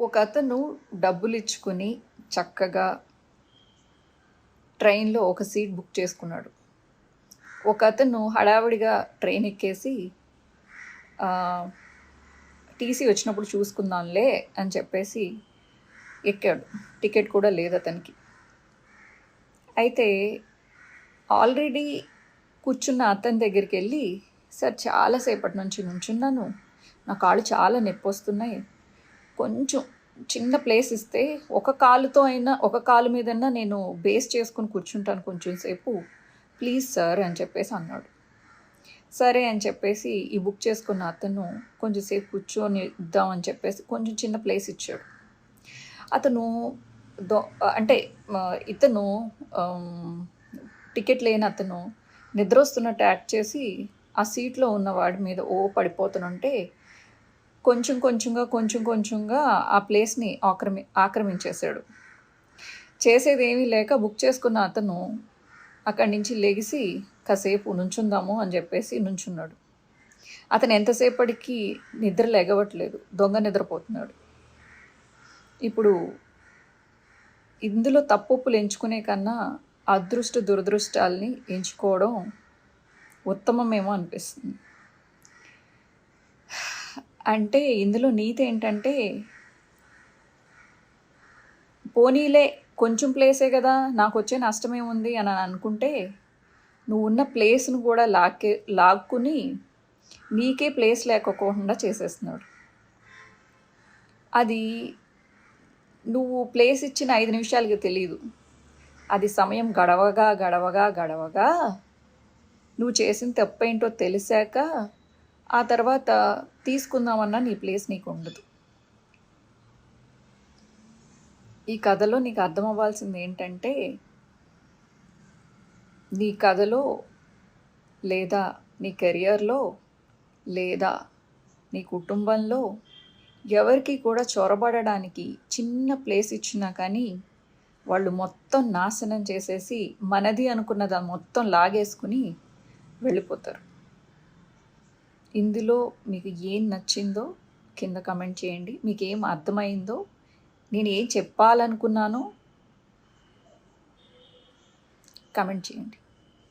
ఒకతను డబ్బులిచ్చుకుని చక్కగా ట్రైన్‌లో ఒక సీట్ బుక్ చేసుకున్నాడు. ఒకతను హడావిడిగా ట్రైన్ ఎక్కేసి టీసీ వచ్చినప్పుడు చూసుకుందాంలే అని చెప్పేసి ఎక్కాడు. టికెట్ కూడా లేదు అతనికి. అయితే ఆల్రెడీ కూర్చున్న అతని దగ్గరికి వెళ్ళి, సార్ చాలాసేపటి నుంచి నుంచున్నాను, నా కాళ్ళు చాలా నొప్పి వస్తున్నాయి, కొంచెం చిన్న ప్లేస్ ఇస్తే ఒక కాలు మీదన్నా నేను బేస్ చేసుకుని కూర్చుంటాను కొంచెం సేపు, ప్లీజ్ సార్ అని చెప్పేసి అన్నాడు. సరే అని చెప్పేసి ఈ బుక్ చేసుకున్న అతను కొంచెం సేపు కూర్చొని ఇద్దామని చెప్పేసి కొంచెం చిన్న ప్లేస్ ఇచ్చాడు. అతను అంటే ఇతను టికెట్ లేని అతను నిద్ర వస్తున్నట్టు యాక్ట్ చేసి ఆ సీట్లో ఉన్న వాడి మీద పడిపోతుంటే కొంచెం కొంచెంగా ఆ ప్లేస్ని ఆక్రమించేశాడు. చేసేది ఏమీ లేక బుక్ చేసుకున్న అతను అక్కడి నుంచి లెగిసి కాసేపు నుంచుందాము అని చెప్పేసి నుంచున్నాడు. అతను ఎంతసేపటికి నిద్ర లెగవట్లేదు, దొంగ నిద్రపోతున్నాడు. ఇప్పుడు ఇందులో తప్పులు ఎంచుకునే కన్నా అదృష్ట దురదృష్టాల్ని ఎంచుకోవడం ఉత్తమమేమో అనిపిస్తుంది. అంటే ఇందులో నీతి ఏంటంటే, పోనీలే కొంచెం ప్లేసే కదా, నాకు వచ్చే నష్టమేముంది అని అనుకుంటే నువ్వు ఉన్న ప్లేస్ను కూడా లాక్కుని నీకే ప్లేస్ లేకపోకుండా చేసేస్తున్నాడు. అది నువ్వు ప్లేస్ ఇచ్చిన 5 నిమిషాలకి తెలియదు, అది సమయం గడవగా నువ్వు చేసిన తప్పేంటో తెలిసాక ఆ తర్వాత తీసుకుందామన్నా నీ ప్లేస్ నీకు ఉండదు. ఈ కథలో నీకు అర్థం అవ్వాల్సింది ఏంటంటే, నీ కథలో లేదా నీ కెరియర్లో లేదా నీ కుటుంబంలో ఎవరికి కూడా చొరబడడానికి చిన్న ప్లేస్ ఇచ్చినా కానీ వాళ్ళు మొత్తం నాశనం చేసేసి మనది అనుకున్నది మొత్తం లాగేసుకుని వెళ్ళిపోతారు. ఇందులో మీకు ఏం నచ్చిందో కింద కమెంట్ చేయండి. మీకు ఏం అర్థమైందో, నేను ఏం చెప్పాలనుకున్నానో కమెంట్ చేయండి.